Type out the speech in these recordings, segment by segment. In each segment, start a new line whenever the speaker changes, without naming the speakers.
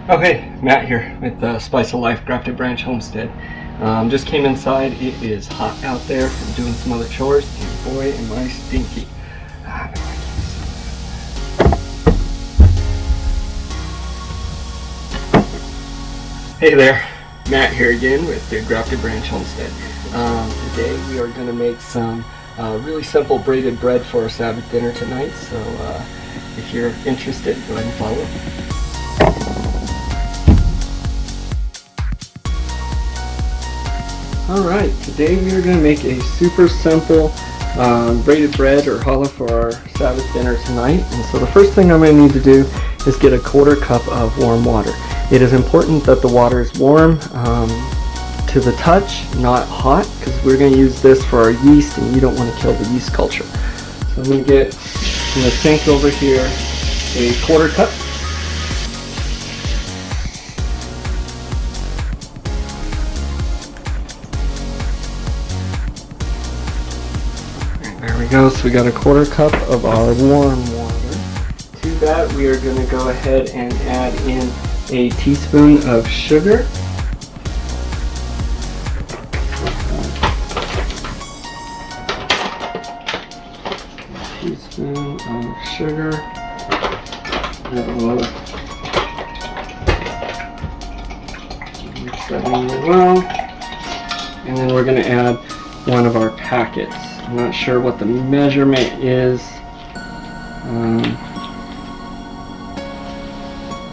Okay, Matt here with Spice of Life Grafted Branch Homestead. Just came inside. It is hot out there from doing some other chores, and boy am I stinky. Hey there, Matt here again with the Grafted Branch Homestead. Today we are going to make some really simple braided bread for our Sabbath dinner tonight, so if you're interested, go ahead and follow. Alright, today we are going to make a super simple braided bread or challah for our Sabbath dinner tonight. And so the first thing I'm going to need to do is get a 1/4 cup of warm water. It is important that the water is warm to the touch, not hot, because we're going to use this for our yeast and you don't want to kill the yeast culture. So I'm going to get in the sink over here a 1/4 cup. There we go, so we got a 1/4 cup of our warm water. To that we are going to go ahead and add in a teaspoon of sugar. Teaspoon of sugar. That will mix that in really well. And then we're going to add one of our packets. I'm not sure what the measurement is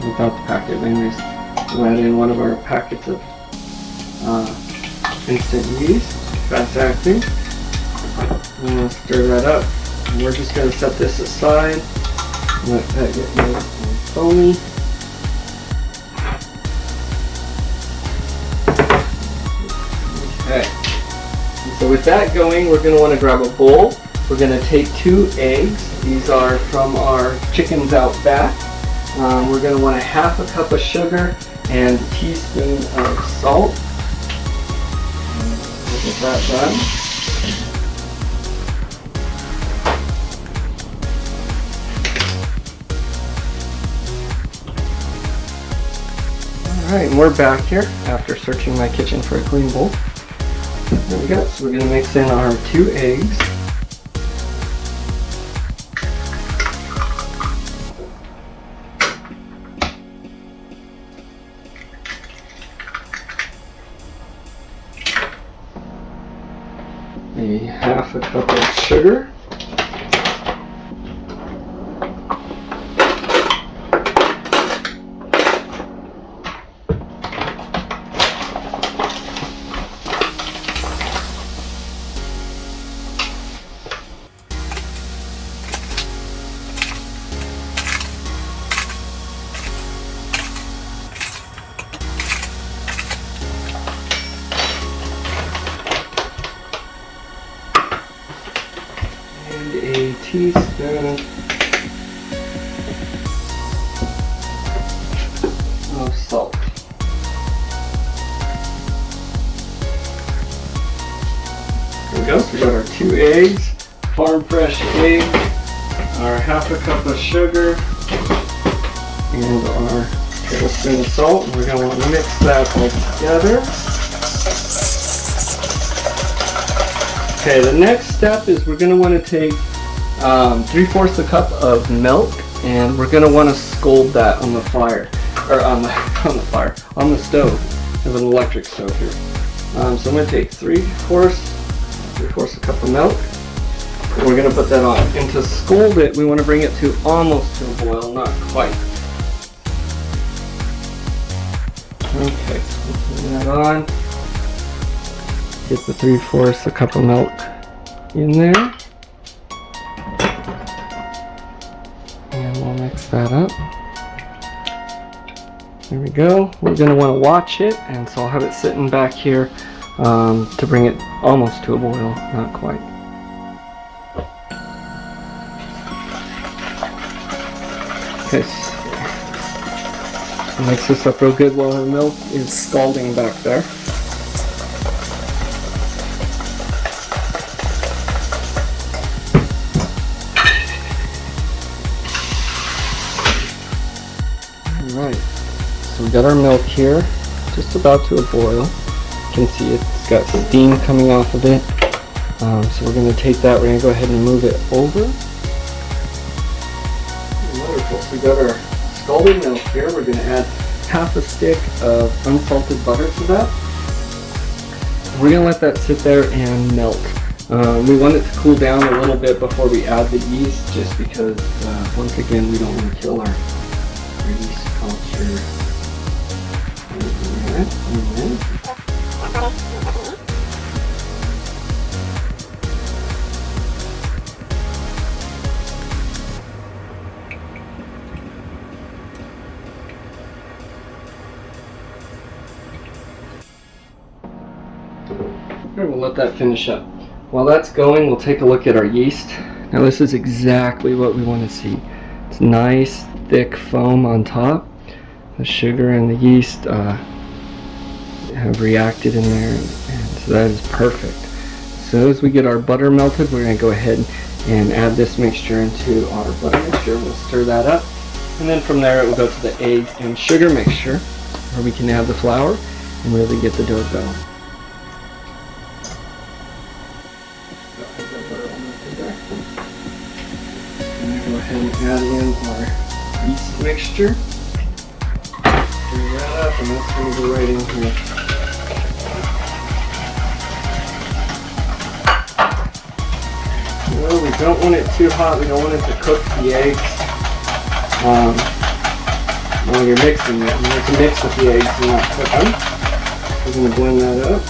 without the packet. Anyways, we'll add in one of our packets of instant yeast, fast acting. And we'll stir that up. And we're just going to set this aside and let that get nice and foamy. Okay. So with that going, we're going to want to grab a bowl. We're going to take 2 eggs. These are from our chickens out back. We're going to want a 1/2 cup of sugar and a teaspoon of salt. We'll get that done. Alright, and we're back here after searching my kitchen for a clean bowl. There we go. So we're going to mix in our 2 eggs. A 1/2 cup of sugar. A teaspoon of salt. There we go. So we got our 2 eggs, farm fresh eggs, our 1/2 cup of sugar, and our tablespoon of salt. And we're going to want to mix that all together. Okay, the next step is we're going to want to take 3/4 a cup of milk, and we're going to want to scald that on the fire, or on the stove. I have an electric stove here. So I'm going to take 3/4 a cup of milk, and we're going to put that on. And to scald it, we want to bring it to almost to a boil, not quite. Okay, so we'll put that on. Get the 3/4 a cup of milk in there. And we'll mix that up. There we go. We're going to want to watch it, and so I'll have it sitting back here to bring it almost to a boil, not quite. Okay, so mix this up real good while the milk is scalding back there. got our milk here, just about to a boil. You can see it's got steam coming off of it. So we're going to take that, we're going to go ahead and move it over. Wonderful, so we got our scalding milk here. We're going to add half a stick of unsalted butter to that. We're going to let that sit there and melt. We want it to cool down a little bit before we add the yeast, just because once again we don't want to kill our yeast culture. We'll let that finish up. While that's going, we'll take a look at our yeast. Now this is exactly what we want to see. It's nice, thick foam on top. The sugar and the yeast have reacted in there, and so that is perfect. So as we get our butter melted, we're going to go ahead and add this mixture into our butter mixture. We'll stir that up, and then from there it will go to the egg and sugar mixture, where we can add the flour and really get the dough going. Go ahead and add in our yeast mixture. Stir that up, and that's going to go right in here. Well, we don't want it too hot. We don't want it to cook the eggs while you're mixing it. You want to mix with the eggs and not cook them. We're going to blend that up.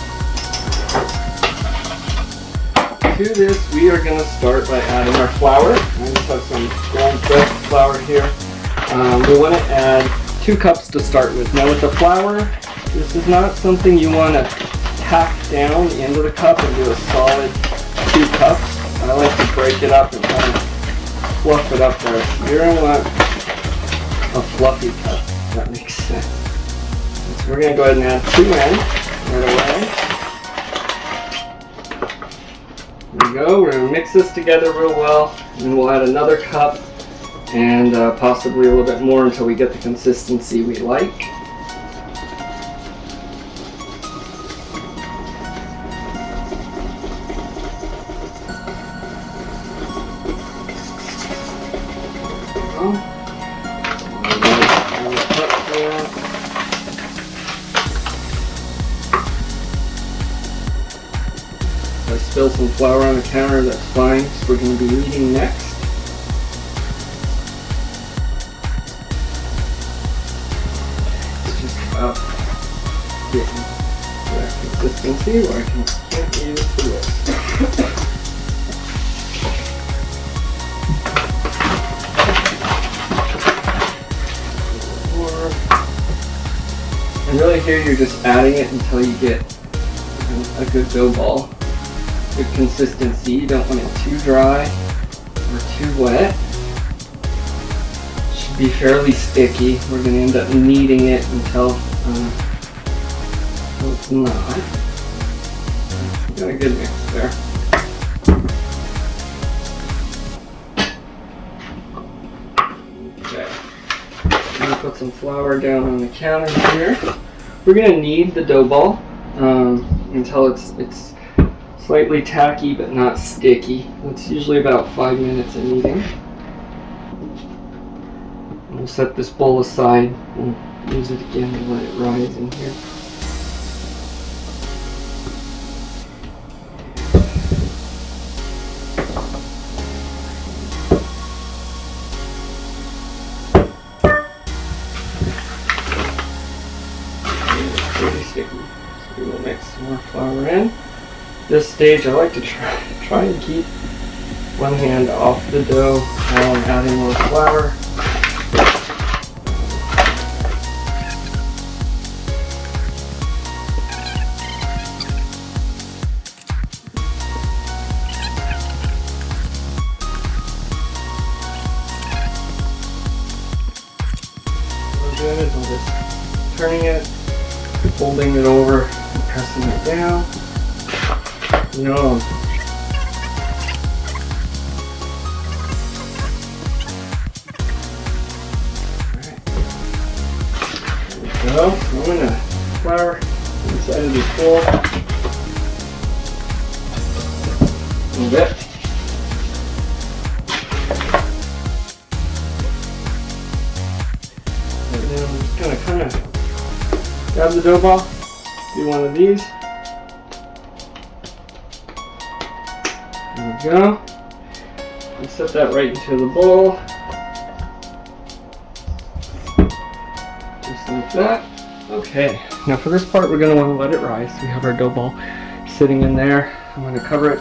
To this, we are going to start by adding our flour. I just have some ground pressed flour here. We want to add 2 cups to start with. Now with the flour, this is not something you want to pack down into the cup and do a solid 2 cups. I like to break it up and kind of fluff it up there. You're going to want a fluffy cup, if that makes sense. So we're going to go ahead and add 2 in right away. There we go. We're going to mix this together real well, and we'll add another cup and possibly a little bit more until we get the consistency we like. If I spill some flour on the counter, that's fine, because we're going to be eating next. It's just about getting that consistency where I can't use the whisk. And really here you're just adding it until you get a good dough ball. Good consistency. You don't want it too dry or too wet. It should be fairly sticky. We're going to end up kneading it until it's not. We got a good mix there. Okay. I'm going to put some flour down on the counter here. We're going to knead the dough ball until it's slightly tacky but not sticky. It's usually about 5 minutes of kneading. And we'll set this bowl aside and use it again to let it rise in here. It's pretty sticky, so we will mix some more flour in. This stage, I like to try and keep one hand off the dough while I'm adding more flour. What I'm doing is I'm just turning it, folding it over, and pressing it down. No. Alright. There we go. go. So I'm going to flour inside of this bowl a little bit. And then I'm just going to kind of grab the dough ball, do one of these. There we go. And set that right into the bowl. Just like that. Okay, now for this part we're going to want to let it rise. We have our dough ball sitting in there. I'm going to cover it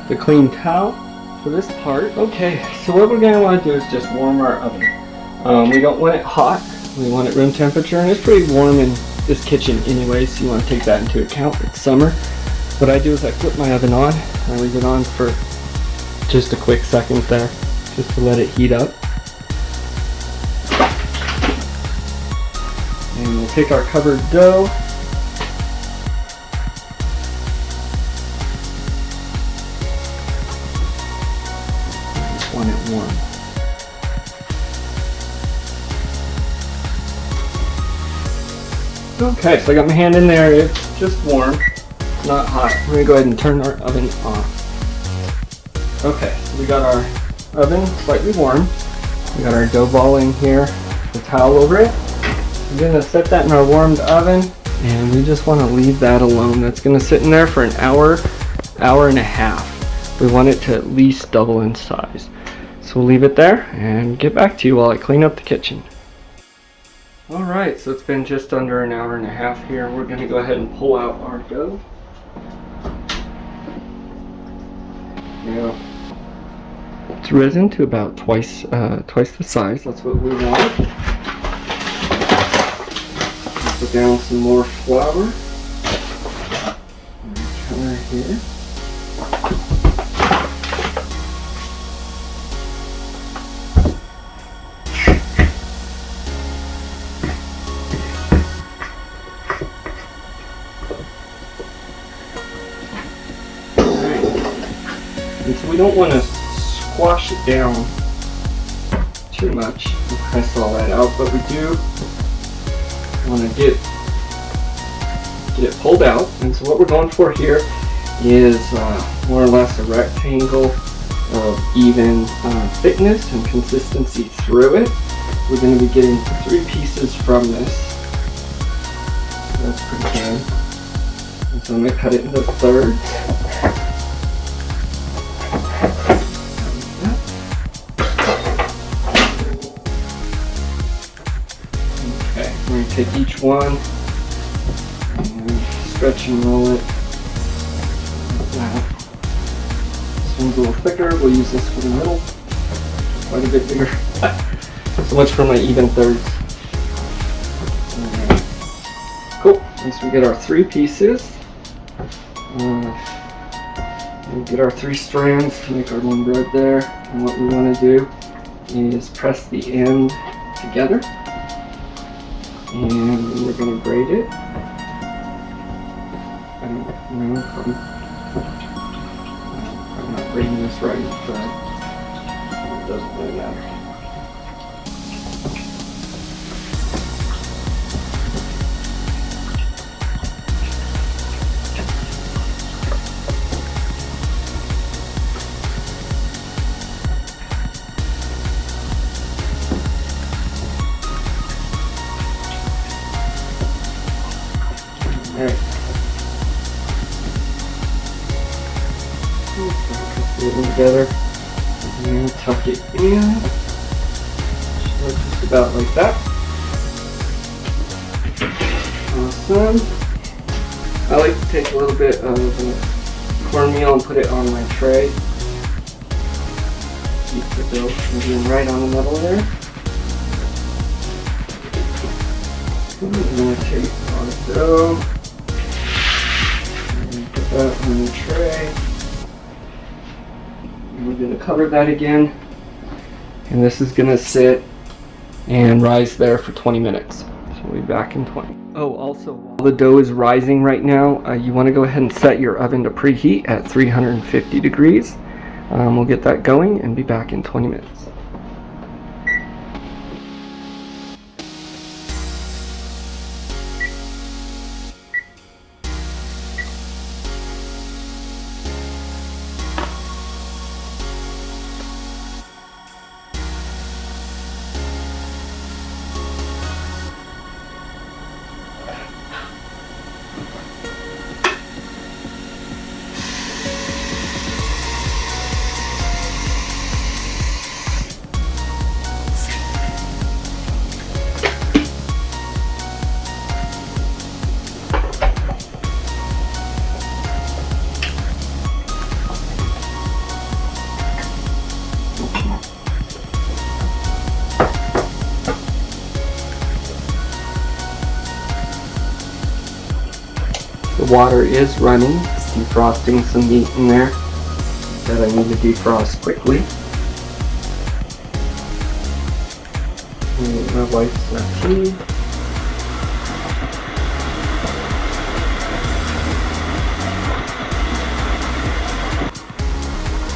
with a clean towel for this part. Okay, so what we're going to want to do is just warm our oven. We don't want it hot. We want it room temperature, and it's pretty warm in this kitchen anyway, so you want to take that into account. It's summer. What I do is I flip my oven on. I leave it on for just a quick second there, just to let it heat up. And we'll take our covered dough. I just want it warm. Okay, so I got my hand in there. It's just warm, not hot. We're gonna go ahead and turn our oven off. Okay, so we got our oven slightly warm. We got our dough ball in here, the towel over it. We're gonna set that in our warmed oven, and we just want to leave that alone. That's gonna sit in there for an hour, hour and a half. We want it to at least double in size. So we'll leave it there and get back to you while I clean up the kitchen. Alright, so it's been just under an hour and a half here. We're gonna go ahead and pull out our dough. Now, it's risen to about twice the size. That's what we want. Put down some more flour. Color here. And so we don't want to squash it down too much and press all that out, but we do want to get it pulled out. And so what we're going for here is more or less a rectangle of even thickness and consistency through it. We're going to be getting 3 pieces from this. That's pretty good. And so I'm going to cut it into thirds. We're going to take each one and stretch and roll it like that. This one's a little thicker. We'll use this for the middle. Quite a bit bigger. So much for my even thirds. Right. Cool. Once we get our 3 pieces, we'll get our 3 strands to make our one bread there. And what we want to do is press the end together. And we're going to braid it. I don't know if I'm not braiding this right, but it doesn't really matter. Alright. Put it together and tuck it in. Just about like that. Awesome. I like to take a little bit of cornmeal and put it on my tray. Keep the dough from being right on the middle there. I'm going to take our dough. Put that on the tray. And we're going to cover that again. And this is going to sit and rise there for 20 minutes. So we'll be back in 20. Oh, also, while the dough is rising right now, you want to go ahead and set your oven to preheat at 350 degrees. We'll get that going and be back in 20 minutes. water is running. It's defrosting some meat in there that I need to defrost quickly. And my wife's tea.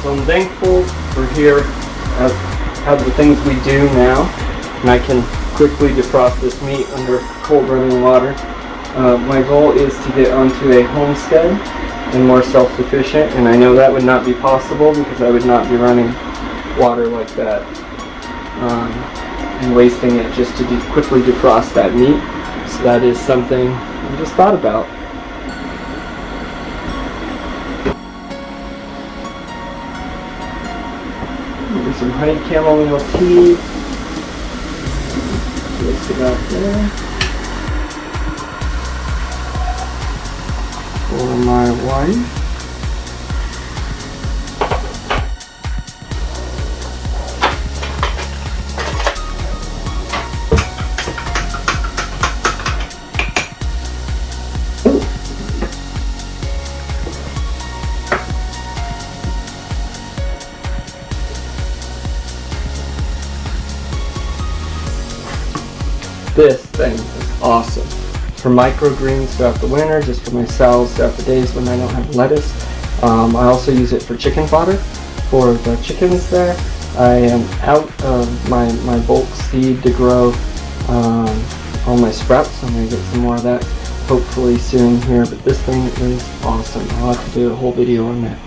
So I'm thankful for here have the things we do now, and I can quickly defrost this meat under cold running water. My goal is to get onto a homestead and more self-sufficient, and I know that would not be possible because I would not be running water like that and wasting it just to quickly defrost that meat. So that is something I just thought about. There's some honey chamomile tea. Mix it out there. For my wife. This thing is awesome. For microgreens throughout the winter, just for my salads throughout the days when I don't have lettuce. I also use it for chicken fodder for the chickens there. I am out of my bulk seed to grow all my sprouts, so I'm going to get some more of that hopefully soon here, but this thing is awesome. I'll have to do a whole video on that.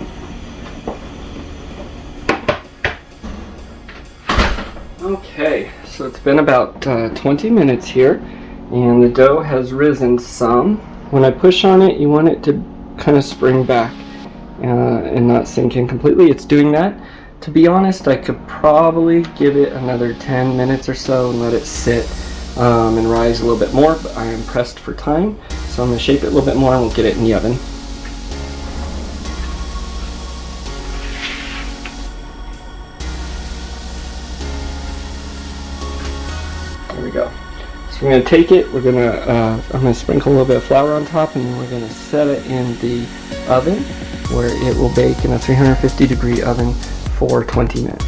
Okay, so it's been about 20 minutes here, and the dough has risen some. When I push on it, you want it to kind of spring back and not sink in completely. It's doing that. To be honest, I could probably give it another 10 minutes or so and let it sit and rise a little bit more, but I am pressed for time, so I'm going to shape it a little bit more and we'll get it in the oven. There we go. So we're going to take it, I'm going to sprinkle a little bit of flour on top, and then we're going to set it in the oven where it will bake in a 350 degree oven for 20 minutes.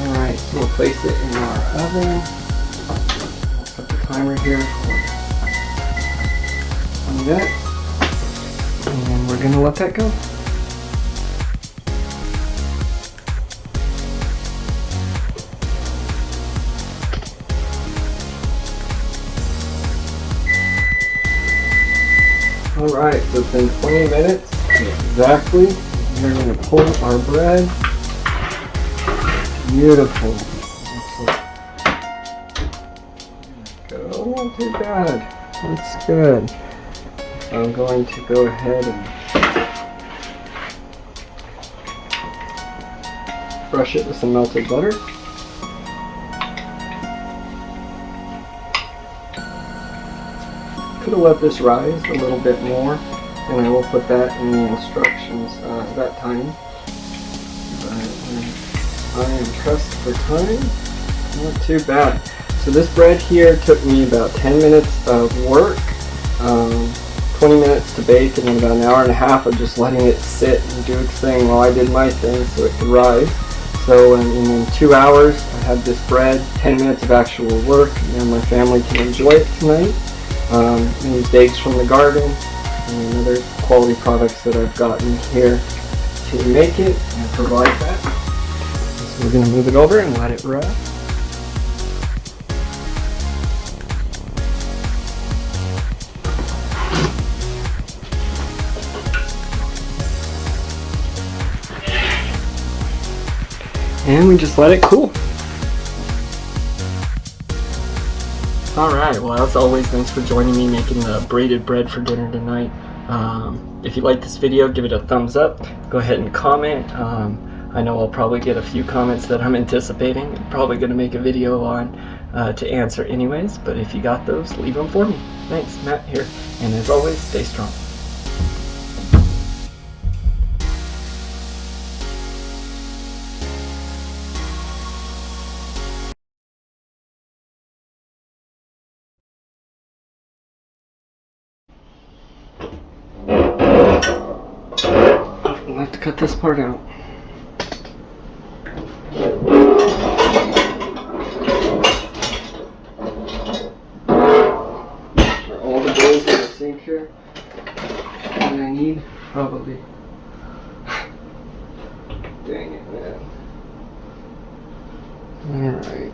Alright, so we'll place it in our oven. I'll set the timer here for 20 minutes. And we're going to let that go. Alright, so it's been 20 minutes exactly. We're going to pull our bread. Beautiful. There we go. Not too bad. That's good. I'm going to go ahead and brush it with some melted butter. Could have let this rise a little bit more, and I will put that in the instructions that time. But I am pressed for time. Not too bad. So this bread here took me about 10 minutes of work, 20 minutes to bake, and then about an hour and a half of just letting it sit and do its thing while I did my thing so it could rise. So in 2 hours I had this bread, 10 minutes of actual work, and my family can enjoy it tonight. I used eggs from the garden and other quality products that I've gotten here to make it and provide that. So we're going to move it over and let it rest. And we just let it cool. Alright, well as always, thanks for joining me making the braided bread for dinner tonight. If you like this video, give it a thumbs up. Go ahead and comment. I know I'll probably get a few comments that I'm anticipating. I'm probably going to make a video on to answer anyways, but if you got those, leave them for me. Thanks, Matt here, and as always, stay strong. I'll have to cut this part out. Are all the bowls in the sink here that I need? Probably. Dang it, man. Alright.